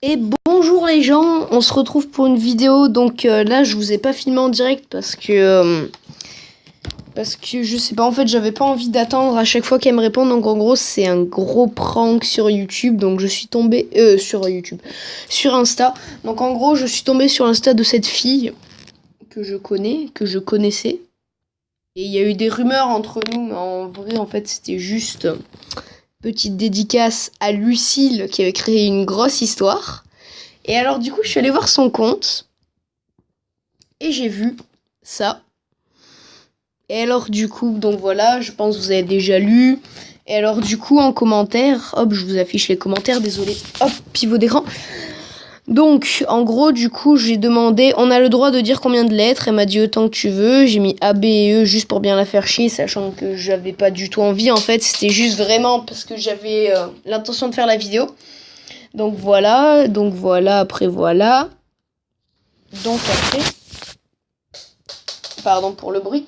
Et bonjour les gens, on se retrouve pour une vidéo. Donc là, je vous ai pas filmé en direct parce que je sais pas. En fait, j'avais pas envie d'attendre à chaque fois qu'elle me répond. Donc en gros, c'est un gros prank sur YouTube. Donc je suis tombée sur YouTube, sur Insta. Donc en gros, je suis tombée sur Insta de cette fille que je connais, que je connaissais. Et il y a eu des rumeurs entre nous, mais en vrai, en fait, c'était juste petite dédicace à Lucille qui avait créé une grosse histoire. Et alors, du coup, je suis allée voir son compte et j'ai vu ça. Et alors, du coup, donc voilà, je pense que vous avez déjà lu. Et alors, du coup, en commentaire, hop, je vous affiche les commentaires, désolé, hop, pivot d'écran. Donc, en gros, du coup, j'ai demandé, on a le droit de dire combien de lettres. Elle m'a dit autant que tu veux. J'ai mis A, B et E juste pour bien la faire chier, sachant que j'avais pas du tout envie. En fait, c'était juste vraiment parce que j'avais l'intention de faire la vidéo. Donc voilà, après voilà. Donc après, pardon pour le bruit.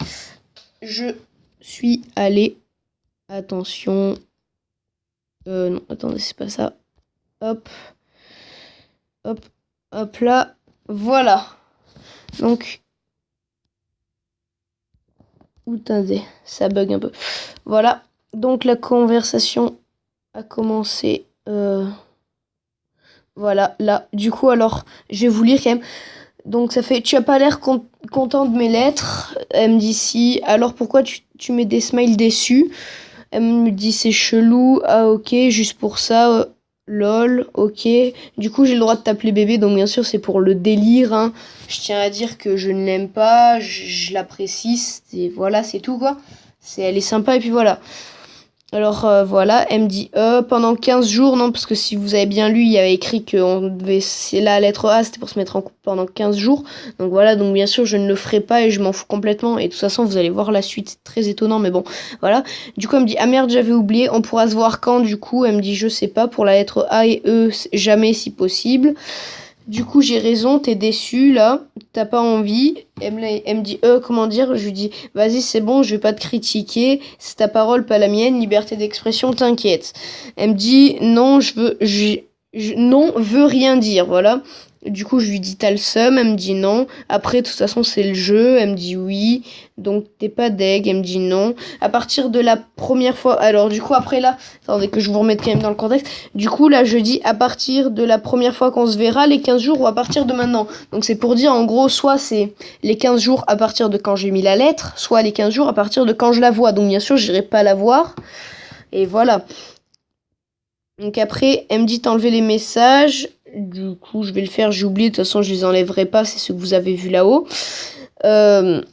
Je suis allée. Attention. Non, attendez, c'est pas ça. Hop. Hop. Hop là. Voilà. Donc. Attendez, ça bug un peu. Voilà. Donc la conversation a commencé. Voilà, là. Du coup, alors, je vais vous lire quand même. Donc ça fait, tu as pas l'air content de mes lettres. Elle me dit si. Alors pourquoi tu mets des smiles déçus? Elle me dit c'est chelou. Ah ok, juste pour ça. Lol, ok. Du coup j'ai le droit de t'appeler bébé, donc bien sûr c'est pour le délire. Hein. Je tiens à dire que je ne l'aime pas, je l'apprécie. Voilà, c'est tout quoi. Elle est sympa et puis voilà. Alors voilà, elle me dit pendant 15 jours, non, parce que si vous avez bien lu, il y avait écrit qu'on devait, c'est la lettre A, c'était pour se mettre en couple pendant 15 jours. Donc voilà, donc bien sûr, je ne le ferai pas et je m'en fous complètement. Et de toute façon, vous allez voir la suite, c'est très étonnant, mais bon, voilà. Du coup, elle me dit, ah merde, j'avais oublié, on pourra se voir quand, du coup, elle me dit, je sais pas, pour la lettre A et E, jamais si possible. Du coup, j'ai raison, t'es déçu là, t'as pas envie. Elle me dit, comment dire? Je lui dis, vas-y, c'est bon, je vais pas te critiquer, c'est ta parole, pas la mienne, liberté d'expression, t'inquiète. Elle me dit, non, non, veut rien dire, voilà. Du coup, je lui dis, t'as le seum, elle me dit non. Après, de toute façon, c'est le jeu, elle me dit oui. Donc, t'es pas deg, elle me dit non. À partir de la première fois, alors du coup, après là, attendez que je vous remette quand même dans le contexte. Du coup, là, je dis à partir de la première fois qu'on se verra, les 15 jours ou à partir de maintenant. Donc, c'est pour dire, en gros, soit c'est les 15 jours à partir de quand j'ai mis la lettre, soit les 15 jours à partir de quand je la vois. Donc, bien sûr, j'irai pas la voir. Et voilà. Donc, après, elle me dit d'enlever les messages. Du coup, je vais le faire. J'ai oublié. De toute façon, je les enlèverai pas. C'est ce que vous avez vu là-haut.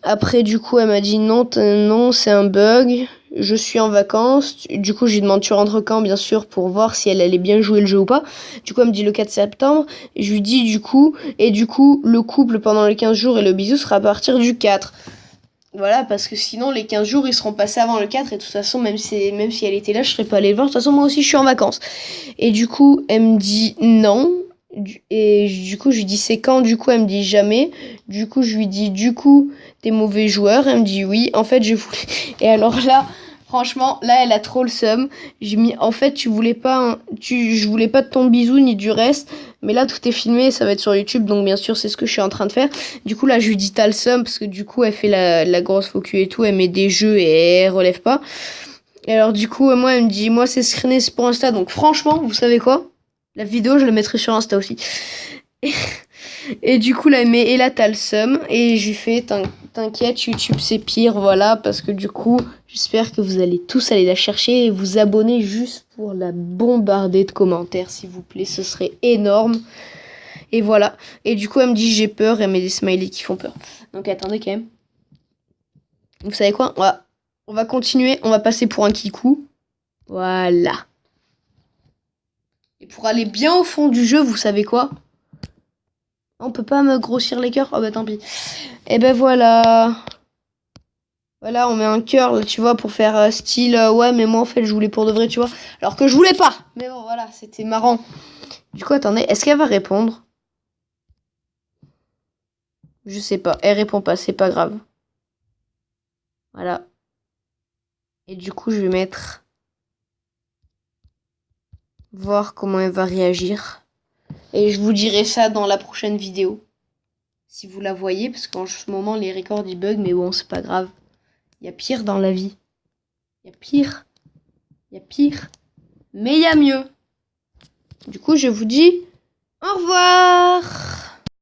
Après, du coup, elle m'a dit non, non, c'est un bug. Je suis en vacances. Du coup, je lui demande tu rentres quand, bien sûr, pour voir si elle allait bien jouer le jeu ou pas. Du coup, elle me dit le 4 septembre. Je lui dis du coup, et du coup, le couple pendant les 15 jours et le bisou sera à partir du 4. Voilà, parce que sinon, les 15 jours, ils seront passés avant le 4. Et de toute façon, même si elle était là, je serais pas allée le voir. De toute façon, moi aussi, je suis en vacances. Et du coup, elle me dit non. Et du coup, je lui dis c'est quand? Du coup, elle me dit jamais. Du coup, je lui dis du coup, t'es mauvais joueur. Elle me dit oui. En fait, je voulais. Et alors là, franchement, là, elle a trop le seum. J'ai mis en fait, tu voulais pas, je voulais pas de ton bisou ni du reste. Mais là, tout est filmé, ça va être sur YouTube. Donc, bien sûr, c'est ce que je suis en train de faire. Du coup, là, je lui dis t'as le seum parce que du coup, elle fait la grosse faux cul et tout. Elle met des jeux et elle relève pas. Et alors, du coup, moi, elle me dit moi, c'est screené pour Insta. Donc, franchement, vous savez quoi? La vidéo, je la mettrai sur Insta aussi. Et, et du coup, là, et là, t'as le seum. Et je lui fais, t'inquiète, YouTube, c'est pire, voilà. Parce que du coup, j'espère que vous allez tous aller la chercher et vous abonner juste pour la bombarder de commentaires, s'il vous plaît. Ce serait énorme. Et voilà. Et du coup, elle me dit, j'ai peur. Elle met des smileys qui font peur. Donc, attendez quand même. Vous savez quoi? On va continuer. On va passer pour un kikou. Voilà. Et pour aller bien au fond du jeu, vous savez quoi? On peut pas me grossir les cœurs? Oh bah tant pis. Et ben voilà. Voilà, on met un cœur, là, tu vois, pour faire style, ouais, mais moi en fait je voulais pour de vrai, tu vois. Alors que je voulais pas. Mais bon, voilà, c'était marrant. Du coup, attendez, est-ce qu'elle va répondre? Je sais pas. Elle répond pas, c'est pas grave. Voilà. Et du coup, je vais mettre voir comment elle va réagir. Et je vous dirai ça dans la prochaine vidéo. Si vous la voyez, parce qu'en ce moment, les records, ils bug, mais bon, c'est pas grave. Il y a pire dans la vie. Il y a pire. Il y a pire. Mais il y a mieux. Du coup, je vous dis au revoir.